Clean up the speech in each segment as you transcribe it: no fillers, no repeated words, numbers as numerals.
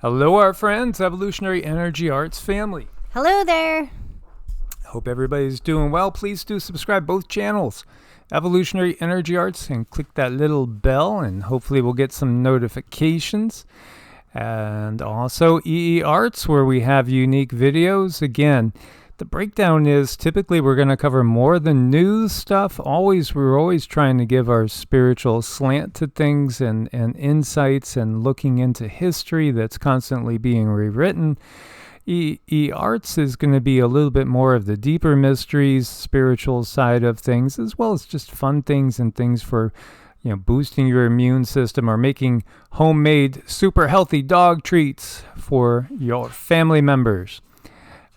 Hello, our friends, Evolutionary Energy Arts family. Hello there. Hope everybody's doing well. Please do subscribe both channels, Evolutionary Energy Arts, and click that little bell, and hopefully we'll get some notifications. And also EEARTS, where we have unique videos. Again, the breakdown is typically we're going to cover more than news stuff. We're always trying to give our spiritual slant to things and insights and looking into history that's constantly being rewritten. EEARTS is going to be a little bit more of the deeper mysteries, spiritual side of things, as well as just fun things and things for, boosting your immune system or making homemade super healthy dog treats for your family members.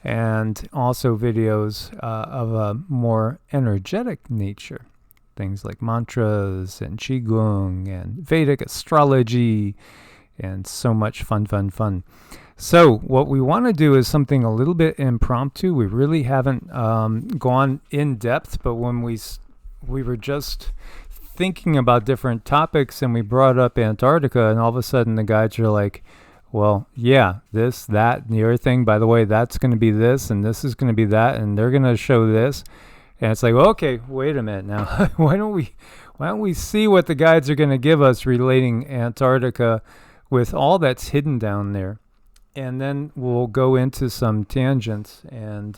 And also videos of a more energetic nature. Things like mantras and Qigong and Vedic astrology and so much fun. So what we want to do is something a little bit impromptu. We really haven't gone in depth, but when we were just thinking about different topics and we brought up Antarctica, and all of a sudden the guides are like, well, yeah, this, that, and the other thing, by the way, that's going to be this, and this is going to be that, and they're going to show this. And it's like, okay, wait a minute now. why don't we see what the guides are going to give us relating Antarctica with all that's hidden down there? And then we'll go into some tangents, and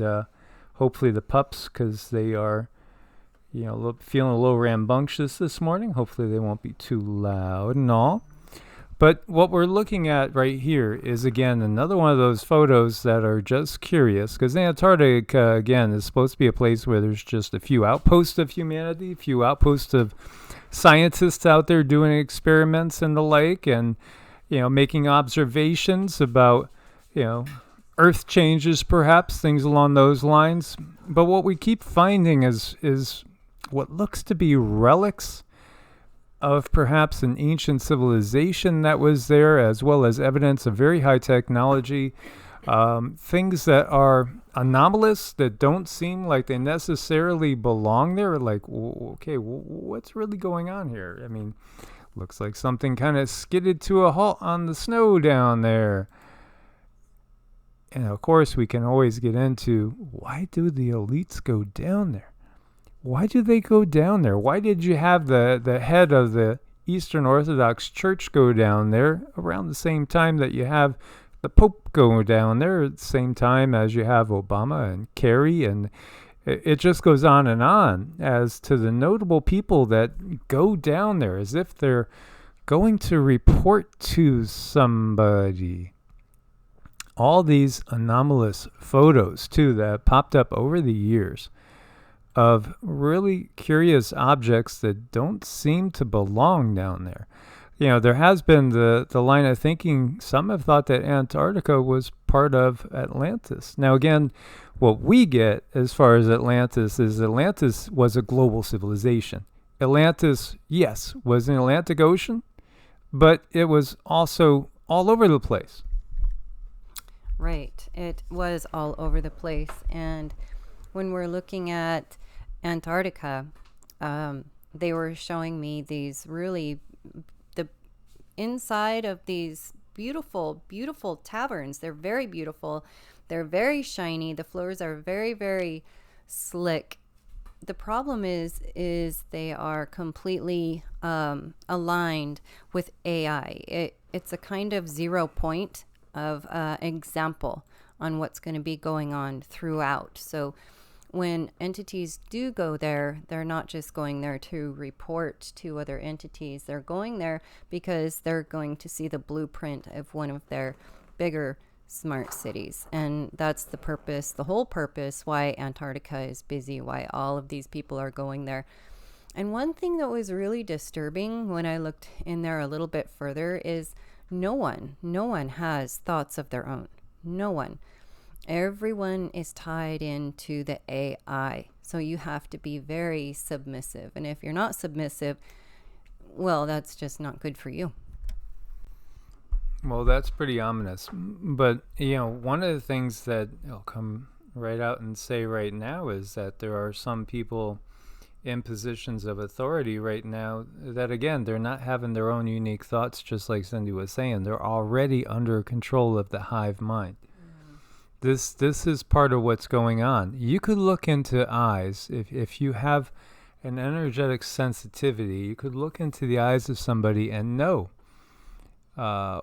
hopefully the pups, because they are, feeling a little rambunctious this morning. Hopefully they won't be too loud and all. But what we're looking at right here is, again, another one of those photos that are just curious, because Antarctica, again, is supposed to be a place where there's just a few outposts of humanity, a few outposts of scientists out there doing experiments and the like, and, making observations about, Earth changes, perhaps, things along those lines. But what we keep finding is what looks to be relics of perhaps an ancient civilization that was there, as well as evidence of very high technology, things that are anomalous, that don't seem like they necessarily belong there. Like, okay, what's really going on here? I mean, looks like something kind of skidded to a halt on the snow down there. And of course, we can always get into, why do the elites go down there? Why do they go down there? Why did you have the head of the Eastern Orthodox Church go down there around the same time that you have the Pope go down there, at the same time as you have Obama and Kerry? And it just goes on and on as to the notable people that go down there as if they're going to report to somebody. All these anomalous photos, too, that popped up over the years of really curious objects that don't seem to belong down there. There has been the line of thinking, some have thought that Antarctica was part of Atlantis. Now, again, what we get as far as Atlantis is Atlantis was a global civilization. Atlantis, yes, was an Atlantic Ocean, but it was also all over the place. Right. It was all over the place. And when we're looking at Antarctica, they were showing me the inside of these beautiful taverns. They're very beautiful. They're very shiny. The floors are very, very slick. The problem is they are completely aligned with AI. It's a kind of 0 point of example on what's going to be going on throughout. So when entities do go there, they're not just going there to report to other entities. They're going there because they're going to see the blueprint of one of their bigger smart cities. And that's the purpose, the whole purpose why Antarctica is busy, why all of these people are going there. And one thing that was really disturbing when I looked in there a little bit further is no one has thoughts of their own. No one. Everyone is tied into the AI. So you have to be very submissive. And if you're not submissive, well, that's just not good for you. Well, that's pretty ominous. But, one of the things that I'll come right out and say right now is that there are some people in positions of authority right now that, again, they're not having their own unique thoughts, just like Cindy was saying. They're already under control of the hive mind. This is part of what's going on. You could look into eyes. If you have an energetic sensitivity, you could look into the eyes of somebody and know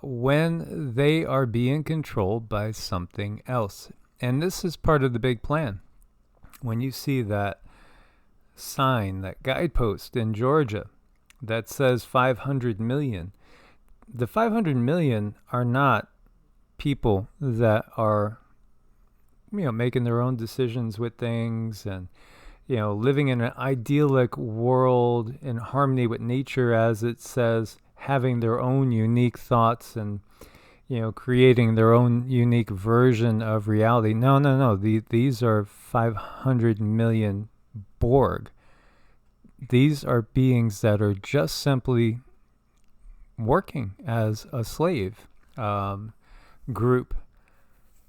when they are being controlled by something else. And this is part of the big plan. When you see that sign, that guidepost in Georgia that says 500 million, the 500 million are not people that are, making their own decisions with things and, living in an idyllic world in harmony with nature, as it says, having their own unique thoughts and, creating their own unique version of reality. No. These are 500 million Borg. These are beings that are just simply working as a slave group,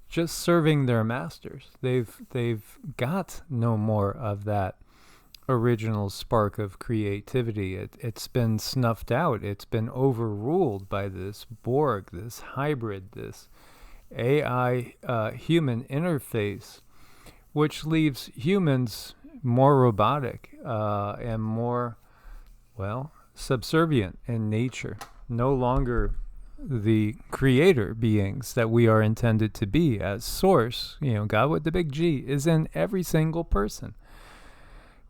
just serving their masters. They've got no more of that original spark of creativity. It's been snuffed out. It's been overruled by this Borg, this hybrid, this AI human interface, which leaves humans more robotic and more, subservient in nature. No longer the creator beings that we are intended to be as source. God with the big G is in every single person.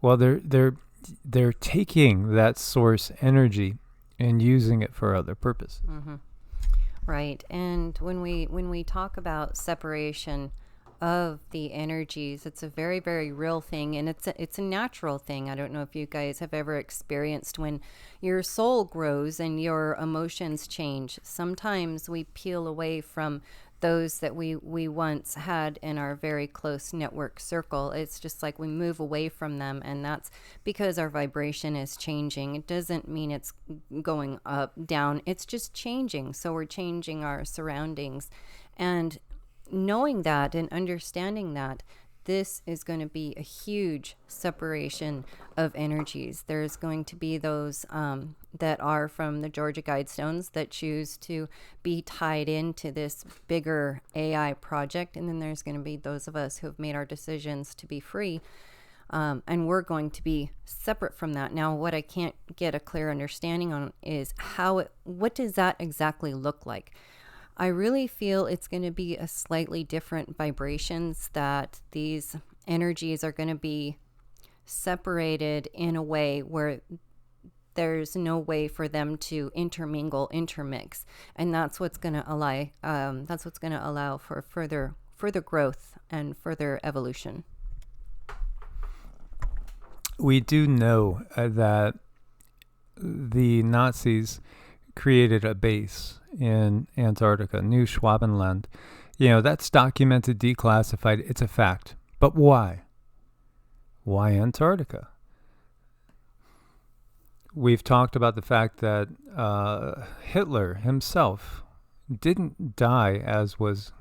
Well, they're taking that source energy and using it for other purposes. Mm-hmm. Right. And when we talk about separation of the energies, it's a very, very real thing, and it's a natural thing. I don't know if you guys have ever experienced when your soul grows and your emotions change. Sometimes we peel away from those that we once had in our very close network circle. It's just like we move away from them, and that's because our vibration is changing. It doesn't mean it's going up, down. It's just changing. So we're changing our surroundings. And knowing that and understanding that, this is going to be a huge separation of energies. There's going to be those that are from the Georgia Guidestones that choose to be tied into this bigger AI project. And then there's going to be those of us who have made our decisions to be free. And we're going to be separate from that. Now, what I can't get a clear understanding on is what does that exactly look like? I really feel it's going to be a slightly different vibrations, that these energies are going to be separated in a way where there's no way for them to intermix. And that's what's going to allow for further growth and further evolution. We do know that the Nazis created a base in Antarctica, New Schwabenland. That's documented, declassified. It's a fact. But why? Why Antarctica? We've talked about the fact that Hitler himself didn't die as was,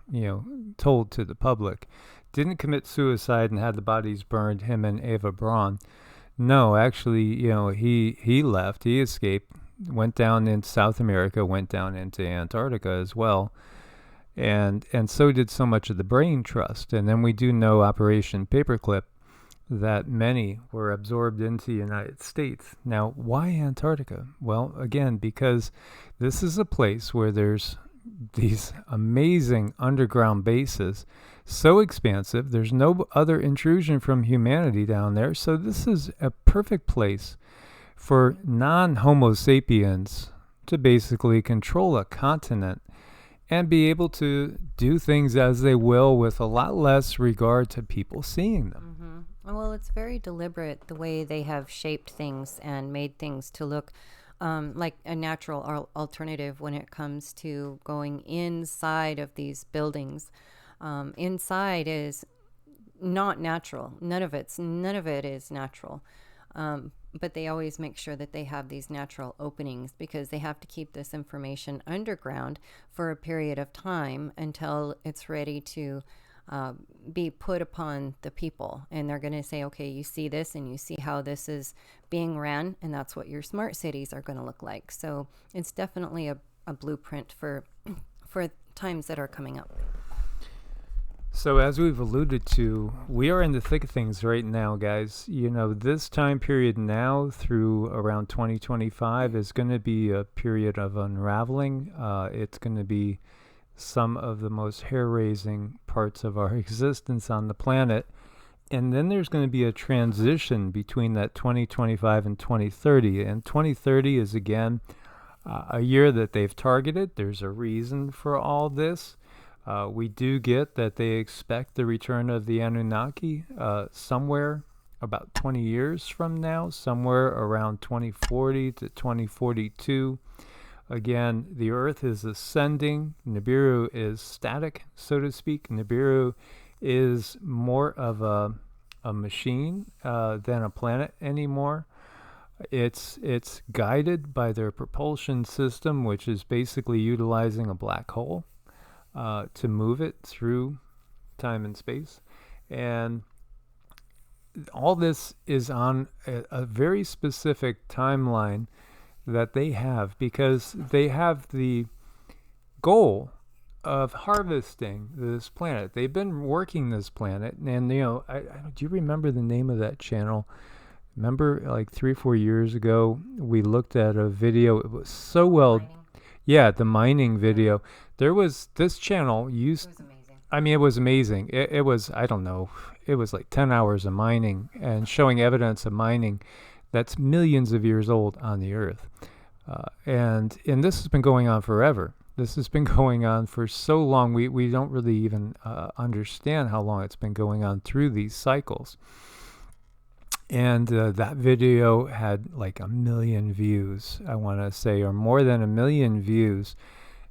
told to the public. Didn't commit suicide and had the bodies burned, him and Eva Braun. No, actually, he left. He escaped. Went down in South America, went down into Antarctica as well, and so did so much of the Brain Trust. And then we do know Operation Paperclip, that many were absorbed into the United States. Now, why Antarctica? Well, again, because this is a place where there's these amazing underground bases, so expansive, there's no other intrusion from humanity down there, so this is a perfect place for non-Homo sapiens to basically control a continent and be able to do things as they will with a lot less regard to people seeing them. Mm-hmm. Well, it's very deliberate the way they have shaped things and made things to look like a natural alternative when it comes to going inside of these buildings. Inside is not natural. None of it is natural. But they always make sure that they have these natural openings because they have to keep this information underground for a period of time until it's ready to be put upon the people, and they're going to say, okay, you see this and you see how this is being ran, and that's what your smart cities are going to look like. So it's definitely a blueprint for times that are coming up. So as we've alluded to, we are in the thick of things right now, guys. You know, this time period now through around 2025 is going to be a period of unraveling. It's going to be some of the most hair-raising parts of our existence on the planet. And then there's going to be a transition between that 2025 and 2030. And 2030 is, again, a year that they've targeted. There's a reason for all this. We do get that they expect the return of the Anunnaki somewhere about 20 years from now, somewhere around 2040 to 2042. Again, the Earth is ascending. Nibiru is static, so to speak. Nibiru is more of a machine than a planet anymore. It's guided by their propulsion system, which is basically utilizing a black hole to move it through time and space. And all this is on a very specific timeline that they have, because they have the goal of harvesting this planet. They've been working this planet, and you know, do you remember the name of that channel? Remember, like 3 or 4 years ago, we looked at a video. It was so well, yeah, the mining video. There was this channel used. It was amazing. I mean, it was amazing. It was, I don't know, it was like 10 hours of mining and showing evidence of mining that's millions of years old on the Earth. And this has been going on forever. This has been going on for so long, we don't really even understand how long it's been going on through these cycles. And that video had like 1 million views, I want to say, or more than 1 million views.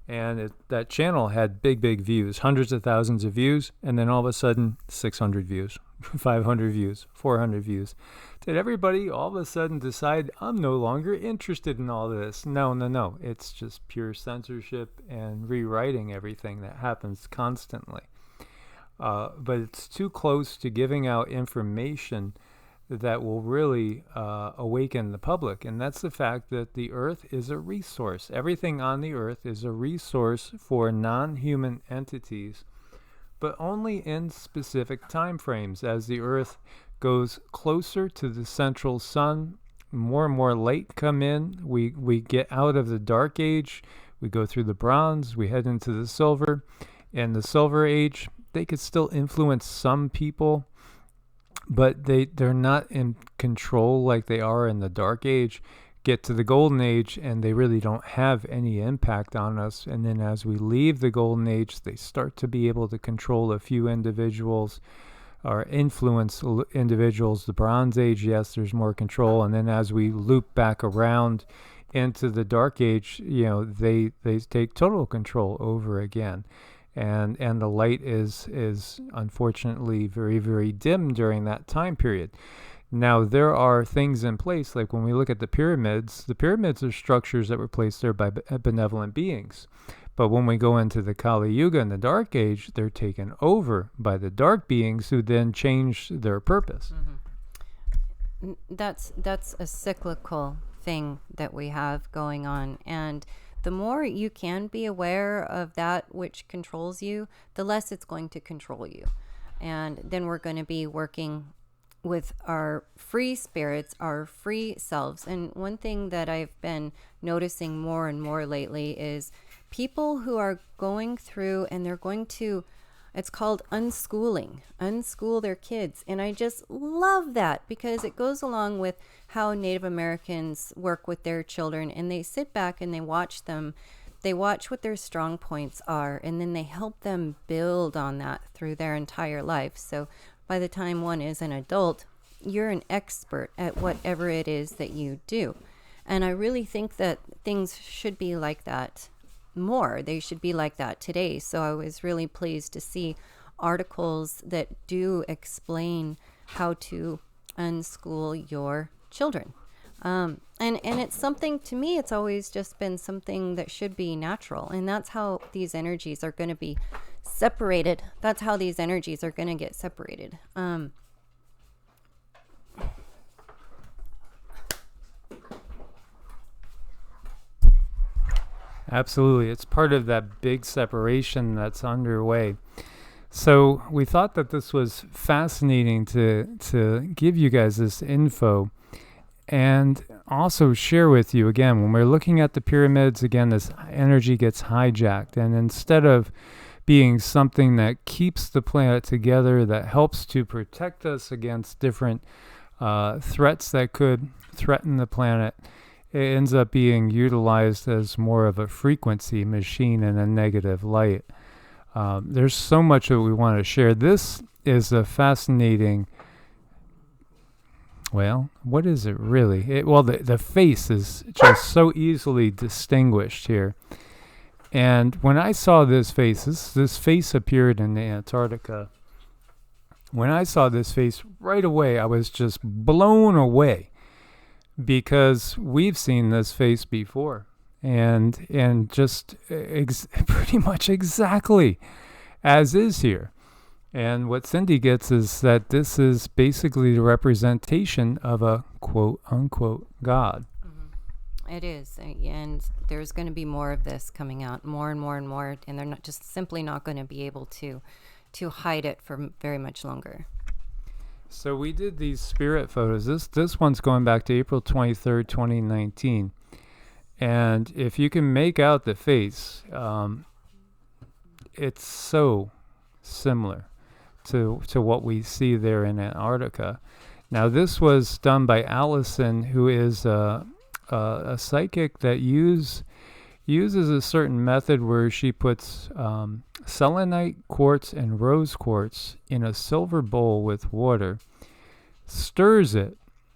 And that channel had big views, hundreds of thousands of views, and then all of a sudden 600 views, 500 views, 400 views. Did everybody all of a sudden decide, I'm no longer interested in all this? No. It's just pure censorship and rewriting everything that happens constantly. But it's too close to giving out information that will really awaken the public. And that's the fact that the Earth is a resource. Everything on the Earth is a resource for non-human entities, but only in specific time frames. As the Earth goes closer to the central sun, more and more light come in. We get out of the dark age. We go through the bronze. We head into the silver. And the silver age, they could still influence some people, but they're not in control like they are in the dark age. Get to the golden age and they really don't have any impact on us. And then as we leave the golden age, they start to be able to control a few individuals or influence individuals. The bronze age, yes, there's more control. And then as we loop back around into the dark age, you know, they take total control over again. And the light is unfortunately very dim during that time period. Now, there are things in place, like when we look at the pyramids are structures that were placed there by benevolent beings. But when we go into the Kali Yuga and the Dark Age, they're taken over by the dark beings who then change their purpose. Mm-hmm. That's a cyclical thing that we have going on. And the more you can be aware of that which controls you, the less it's going to control you. And then we're going to be working with our free spirits, our free selves. And one thing that I've been noticing more and more lately is people who are going through and they're going to, it's called unschool their kids. And I just love that, because it goes along with how Native Americans work with their children, and they sit back and they watch them. They watch what their strong points are, and then they help them build on that through their entire life. So by the time one is an adult, you're an expert at whatever it is that you do. And I really think that things should be like that more. They should be like that today. So I was really pleased to see articles that do explain how to unschool your children. And it's something, to me, it's always just been something that should be natural. And that's how these energies are going to be separated. That's how these energies are going to get separated. Absolutely. It's part of that big separation that's underway. So we thought that this was fascinating to give you guys this info and also share with you, again, when we're looking at the pyramids, again, this energy gets hijacked. And instead of being something that keeps the planet together, that helps to protect us against different threats that could threaten the planet, it ends up being utilized as more of a frequency machine in a negative light. There's so much that we want to share. This is a fascinating, well, what is it really? The face is just so easily distinguished here. And when I saw this face appeared in Antarctica. When I saw this face right away, I was just blown away, because we've seen this face before, and just pretty much exactly as is here. And what Cindy gets is that this is basically the representation of a quote-unquote God. Mm-hmm. It is, and there's going to be more of this coming out, more and more and more, and they're not just simply not going to be able to hide it for very much longer. So we did these spirit photos. This one's going back to April 23rd, 2019. And if you can make out the face, it's so similar to what we see there in Antarctica. Now, this was done by Allison, who is a psychic that uses a certain method where she puts selenite quartz and rose quartz in a silver bowl with water, stirs it,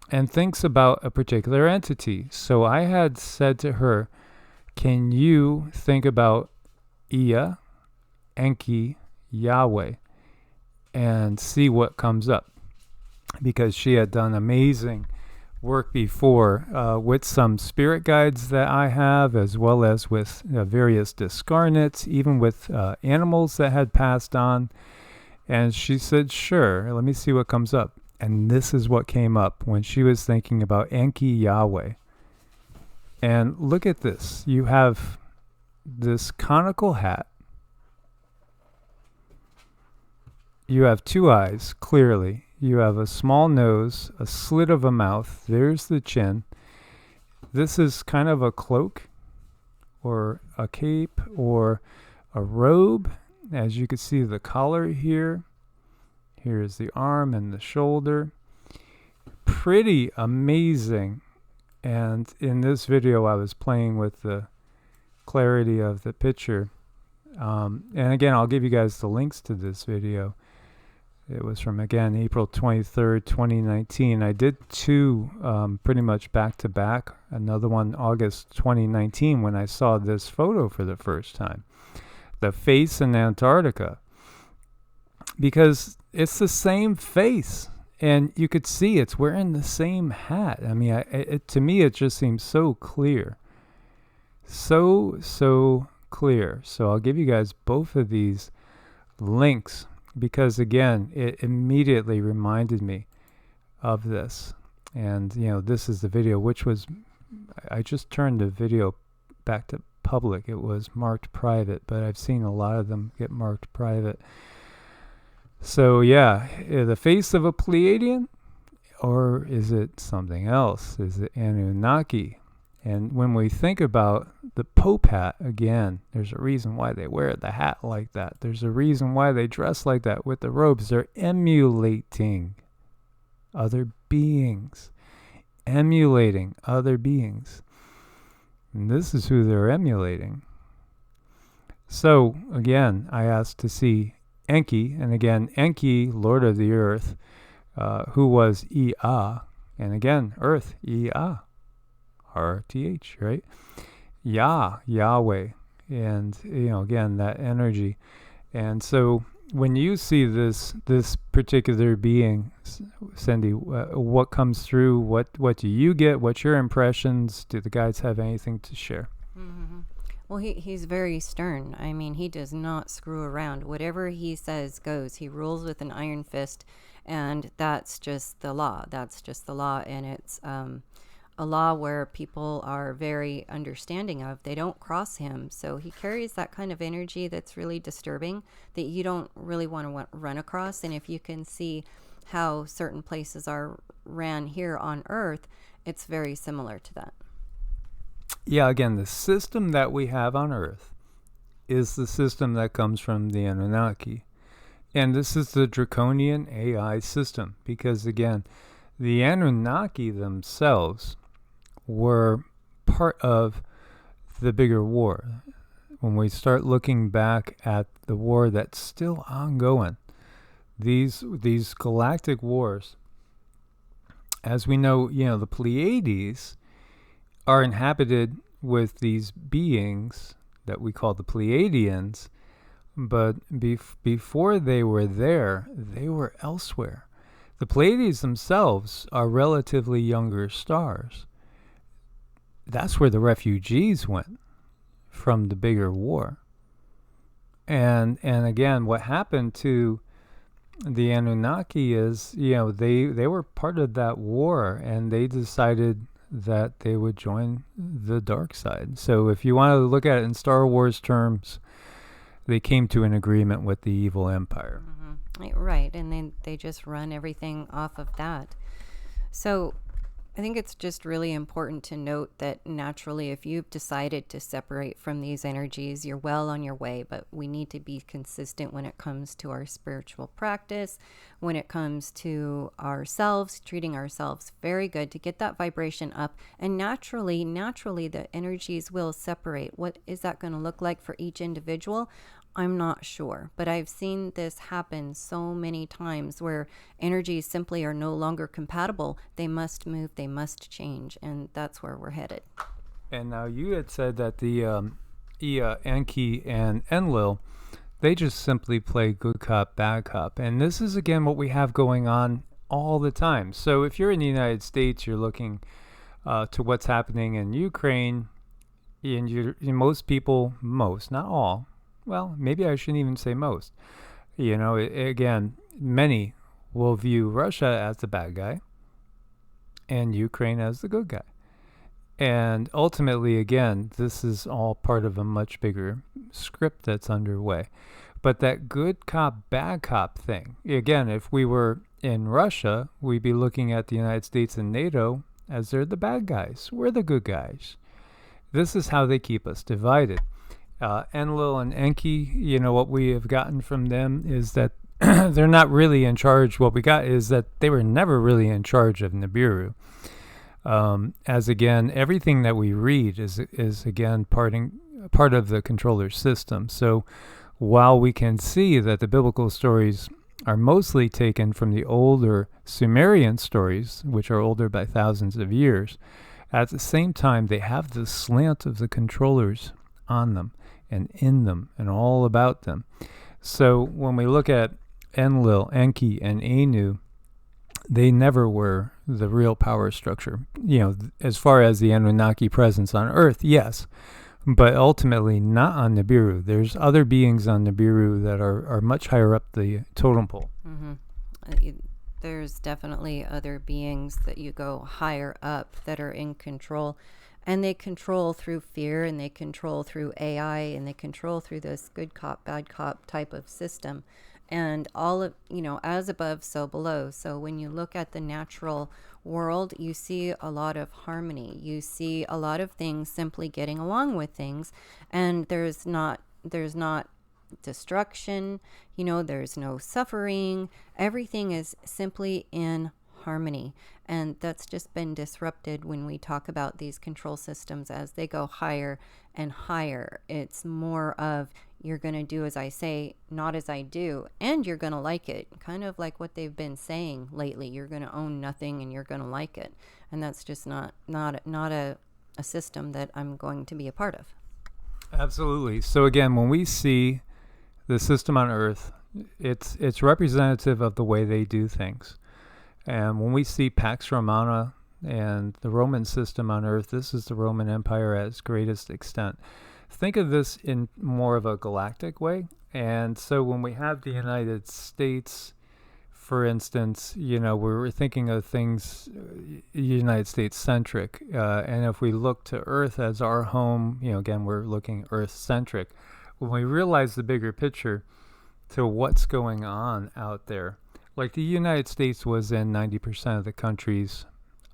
and thinks about a particular entity. So I had said to her, can you think about Ea-Enki-Yah and see what comes up? Because she had done amazing work before with some spirit guides that I have, as well as with various discarnates, even with animals that had passed on. And she said, sure, let me see what comes up. And this is what came up when she was thinking about Enki-Yah. And look at this. You have this conical hat. You have two eyes, clearly. You have a small nose, a slit of a mouth. There's the chin. This is kind of a cloak or a cape or a robe. As you can see, the collar here. Here's the arm and the shoulder. Pretty amazing. And in this video, I was playing with the clarity of the picture. And again, I'll give you guys the links to this video. It was from, again, April 23rd, 2019. I did two pretty much back to back. Another one, August 2019, when I saw this photo for the first time. The face in Antarctica. Because it's the same face. And you could see it's wearing the same hat. I mean, to me, it just seems so clear. So clear. So I'll give you guys both of these links, because again, it immediately reminded me of this. And this is the video, which was, I just turned the video back to public. It was marked private, but I've seen a lot of them get marked private. So yeah, the face of a Pleadian, or is it something else? Is it Annunaki? And when we think about the Pope hat, again, there's a reason why they wear the hat like that. There's a reason why they dress like that with the robes. They're emulating other beings. Emulating other beings. And this is who they're emulating. So, again, I asked to see Enki. And again, Enki, Lord of the Earth, who was Ea. And again, Earth, Ea. RTH, right? Yahweh. And, again, that energy. And so when you see this particular being, Cindy, what comes through? What do you get? What's your impressions? Do the guides have anything to share? Mm-hmm. Well, he's very stern. I mean, he does not screw around. Whatever he says goes. He rules with an iron fist, and that's just the law. That's just the law, and it's a law where people are very understanding of. They don't cross him, so he carries that kind of energy that's really disturbing, that you don't really want to run across. And if you can see how certain places are ran here on Earth, it's very similar to that. Yeah, again, the system that we have on Earth is the system that comes from the Anunnaki. And this is the draconian AI system because, again, the Anunnaki themselves were part of the bigger war. When we start looking back at the war that's still ongoing, these galactic wars, as we know, the Pleiades are inhabited with these beings that we call the Pleiadians, but before they were there, they were elsewhere. The Pleiades themselves are relatively younger stars. That's where the refugees went from the bigger war. And again, what happened to the Anunnaki is, they were part of that war, and they decided that they would join the dark side. So if you want to look at it in Star Wars terms, they came to an agreement with the evil empire. Mm-hmm. Right, and then they just run everything off of that. So I think it's just really important to note that naturally, if you've decided to separate from these energies, you're well on your way, but we need to be consistent when it comes to our spiritual practice, when it comes to ourselves, treating ourselves very good to get that vibration up. And naturally, the energies will separate. What is that going to look like for each individual? I'm not sure, but I've seen this happen so many times where energies simply are no longer compatible. They must move, they must change, and that's where we're headed. And now you had said that the Ea-Enki and Enlil, they just simply play good cop, bad cop. And this is, again, what we have going on all the time. So if you're in the United States, you're looking to what's happening in Ukraine, and most people, not all, well, maybe I shouldn't even say most. Again, many will view Russia as the bad guy and Ukraine as the good guy. And ultimately, again, this is all part of a much bigger script that's underway. But that good cop, bad cop thing, again, if we were in Russia, we'd be looking at the United States and NATO as they're the bad guys. We're the good guys. This is how they keep us divided. Enlil and Enki, what we have gotten from them is that they're not really in charge. What we got is that they were never really in charge of Nibiru. As again, everything that we read is again part of the controller system. So while we can see that the biblical stories are mostly taken from the older Sumerian stories, which are older by thousands of years, at the same time they have the slant of the controllers on them and in them and all about them. So when we look at Enlil, Enki, and Anu, they never were the real power structure. As far as the Anunnaki presence on Earth, yes, but ultimately not on Nibiru. There's other beings on Nibiru that are much higher up the totem pole. Mm-hmm. There's definitely other beings that you go higher up that are in control. And they control through fear, and they control through AI, and they control through this good cop, bad cop type of system. And all of, as above, so below. So when you look at the natural world, you see a lot of harmony. You see a lot of things simply getting along with things. And there's not destruction, there's no suffering. Everything is simply in harmony. And that's just been disrupted when we talk about these control systems as they go higher and higher. It's more of you're going to do as I say, not as I do, and you're going to like it. Kind of like what they've been saying lately. You're going to own nothing and you're going to like it. And that's just not a system that I'm going to be a part of. Absolutely. So again, when we see the system on Earth, It's representative of the way they do things. And when we see Pax Romana and the Roman system on Earth, this is the Roman Empire at its greatest extent. Think of this in more of a galactic way. And so when we have the United States, for instance, we're thinking of things United States centric. And if we look to Earth as our home, again, we're looking Earth centric. When we realize the bigger picture to what's going on out there, like the United States was in 90% of the countries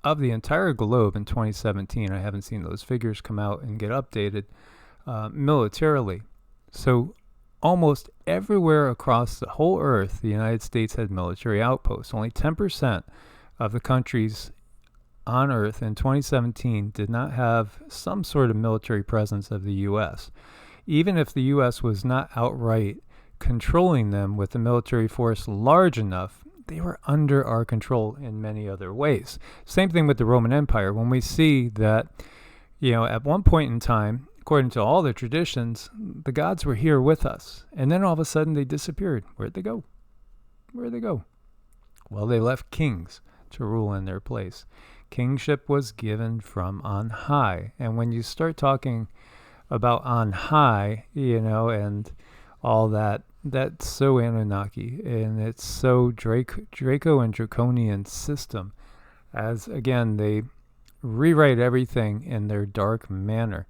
of the entire globe in 2017. I haven't seen those figures come out and get updated militarily. So almost everywhere across the whole Earth, the United States had military outposts. Only 10% of the countries on Earth in 2017 did not have some sort of military presence of the U.S. Even if the U.S. was not outright controlling them with a military force large enough, they were under our control in many other ways. Same thing with the Roman Empire. When we see that, at one point in time, according to all the traditions, the gods were here with us. And then all of a sudden they disappeared. Where'd they go? Where'd they go? Well, they left kings to rule in their place. Kingship was given from on high. And when you start talking about on high, and all that, that's so Anunnaki. And it's so Draco and Draconian system. As, again, they rewrite everything in their dark manner.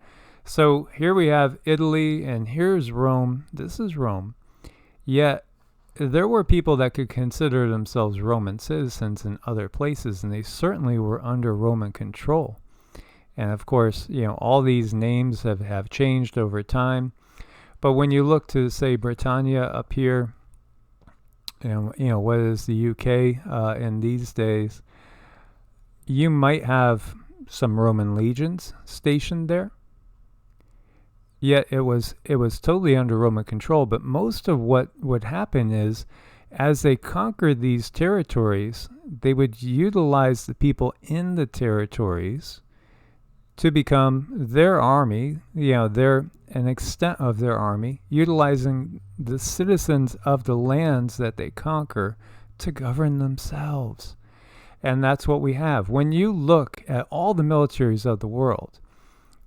So here we have Italy, and here's Rome. This is Rome. Yet there were people that could consider themselves Roman citizens in other places, and they certainly were under Roman control. And of course, all these names have changed over time. But when you look to, say, Britannia up here, what is the UK in these days, you might have some Roman legions stationed there. Yet it was totally under Roman control. But most of what would happen is, as they conquered these territories, they would utilize the people in the territories to become their army, an extent of their army, utilizing the citizens of the lands that they conquer to govern themselves. And that's what we have. When you look at all the militaries of the world,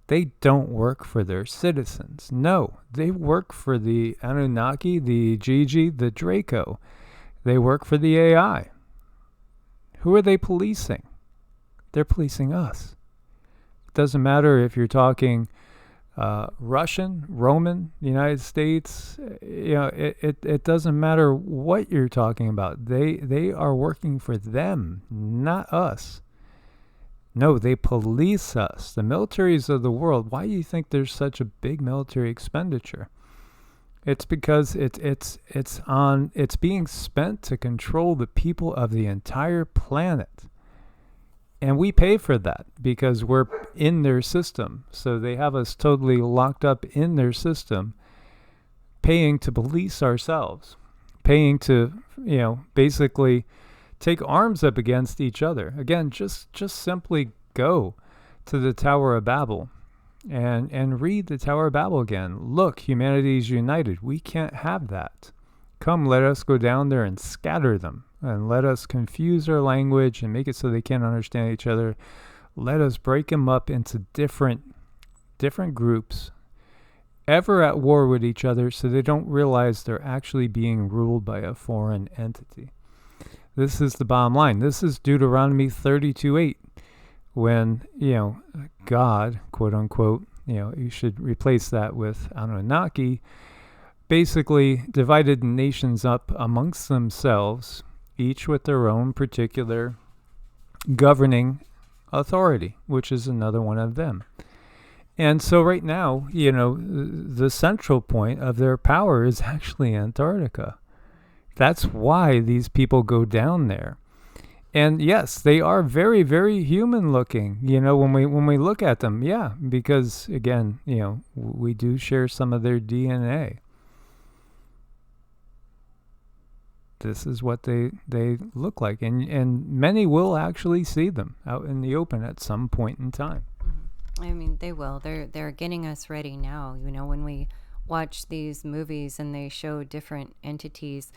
they don't work for their citizens. No, they work for the Anunnaki, the Gigi, the Draco. They work for the AI. Who are they policing? They're policing us. It doesn't matter if you're talking Russian, Roman, United States. It doesn't matter what you're talking about. They are working for them, not us. No, they police us. The militaries of the world. Why do you think there's such a big military expenditure? It's because it's being spent to control the people of the entire planet. And we pay for that because we're in their system. So they have us totally locked up in their system, paying to police ourselves, paying to, basically take arms up against each other. Again, just simply go to the Tower of Babel and read the Tower of Babel again. Look, humanity is united. We can't have that. Come, let us go down there and scatter them, and let us confuse their language and make it so they can't understand each other. Let us break them up into different groups, ever at war with each other, so they don't realize they're actually being ruled by a foreign entity. This is the bottom line. This is Deuteronomy 32:8, when, God, quote unquote, you should replace that with Anunnaki, basically divided nations up amongst themselves, each with their own particular governing authority, which is another one of them. And so right now, the central point of their power is actually Antarctica. That's why these people go down there. And yes, they are very, very human looking, when we look at them. Yeah, because again, we do share some of their DNA. This is what they look like. And many will actually see them out in the open at some point in time. I mean, they will. They're getting us ready now. When we watch these movies and they show different entities,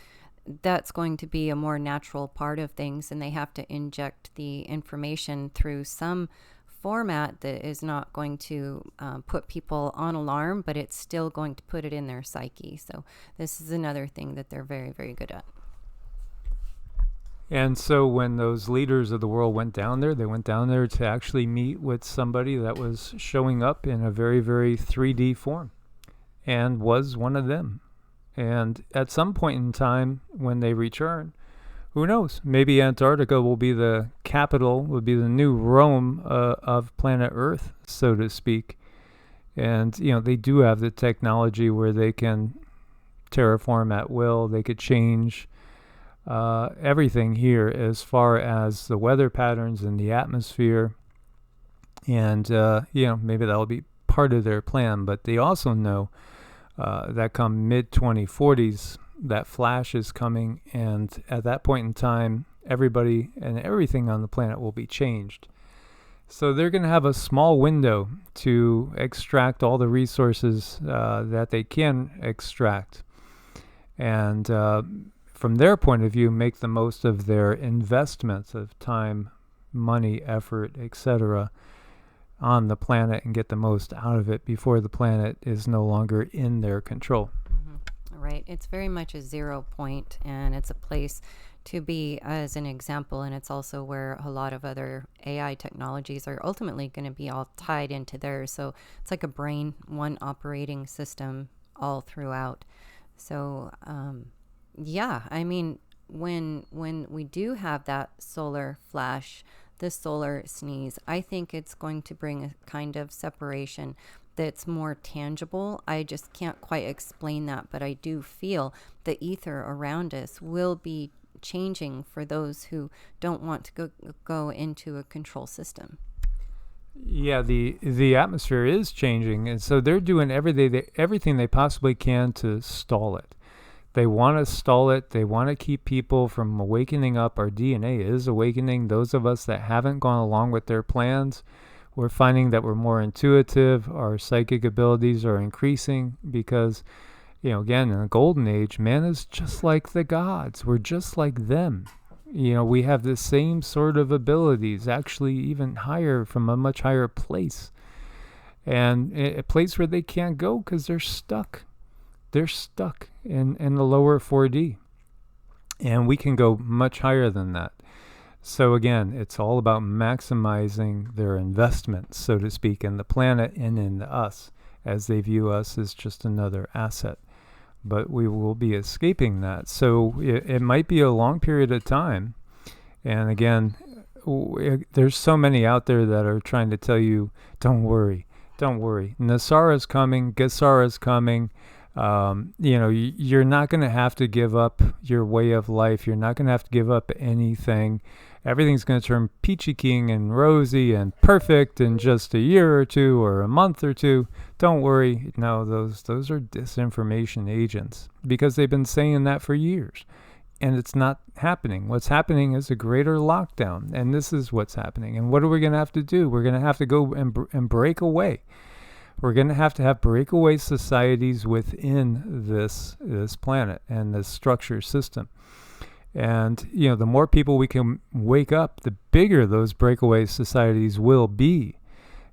that's going to be a more natural part of things, and they have to inject the information through some format that is not going to put people on alarm, but it's still going to put it in their psyche. So this is another thing that they're very, very good at. And so when those leaders of the world went down there, they went down there to actually meet with somebody that was showing up in a very, very 3D form and was one of them. And at some point in time when they return, who knows, maybe Antarctica will be the capital, will be the new Rome of planet Earth, so to speak. And, you know, they do have the technology where they can terraform at will. They could change everything here as far as the weather patterns and the atmosphere. And, you know, maybe that'll be part of their plan. But they also know that come mid-2040s, that flash is coming. And at that point in time, everybody and everything on the planet will be changed. So they're going to have a small window to extract all the resources that they can extract. And from their point of view, make the most of their investments of time, money, effort, etc. on the planet and get the most out of it before the planet is no longer in their control. Mm-hmm. Right. It's very much a 0 point, and it's a place to be as an example, and it's also where a lot of other AI technologies are ultimately going to be all tied into there. So it's like a brain, one operating system all throughout. So yeah, I mean, when we do have that solar flash, the solar sneeze, I think it's going to bring a kind of separation that's more tangible. I just can't quite explain that, but I do feel the ether around us will be changing for those who don't want to go into a control system. Yeah, the atmosphere is changing, and so they're doing everything they possibly can to stall it. They want to stall it. They want to keep people from awakening up. Our DNA is awakening. Those of us that haven't gone along with their plans, we're finding that we're more intuitive. Our psychic abilities are increasing because, you know, again, in the golden age, man is just like the gods. We're just like them. You know, we have the same sort of abilities, actually even higher, from a much higher place. And a place where they can't go because they're stuck. They're stuck in the lower 4D. And we can go much higher than that. So again, it's all about maximizing their investment, so to speak, in the planet and in us, as they view us as just another asset. But we will be escaping that. So it might be a long period of time. And again, there's so many out there that are trying to tell you, don't worry, don't worry. Nasara's coming, Gesara's coming. You know, you're not going to have to give up your way of life. You're not going to have to give up anything. Everything's going to turn peachy keen and rosy and perfect in just a year or two or a month or two. Don't worry. No, those are disinformation agents because they've been saying that for years. And it's not happening. What's happening is a greater lockdown. And this is what's happening. And what are we going to have to do? We're going to have to go and break away. We're going to have breakaway societies within this planet and this structure system. And, you know, the more people we can wake up, the bigger those breakaway societies will be.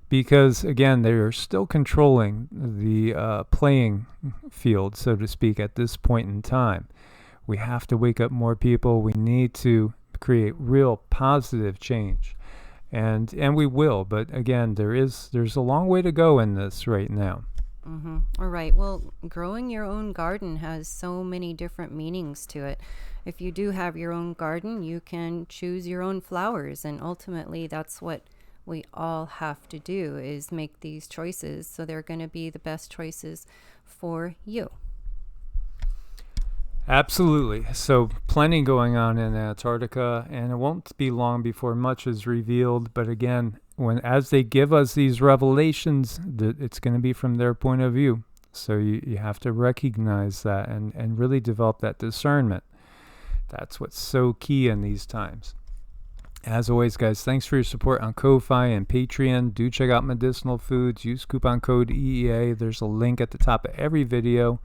Because, again, they are still controlling the playing field, so to speak, at this point in time. We have to wake up more people. We need to create real positive change. And we will, but again, there's a long way to go in this right now. Mm-hmm. All right. Well, growing your own garden has so many different meanings to it. If you do have your own garden, you can choose your own flowers, and ultimately that's what we all have to do, is make these choices so they're going to be the best choices for you. Absolutely. So plenty going on in Antarctica, and it won't be long before much is revealed. But again, as they give us these revelations, it's going to be from their point of view. So you have to recognize that and really develop that discernment. That's what's so key in these times. As always, guys, thanks for your support on Ko-Fi and Patreon. Do check out Medicinal Foods. Use coupon code EEA. There's a link at the top of every video.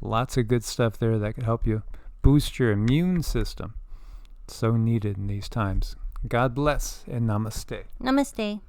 Lots of good stuff there that could help you boost your immune system. So needed in these times. God bless and namaste. Namaste.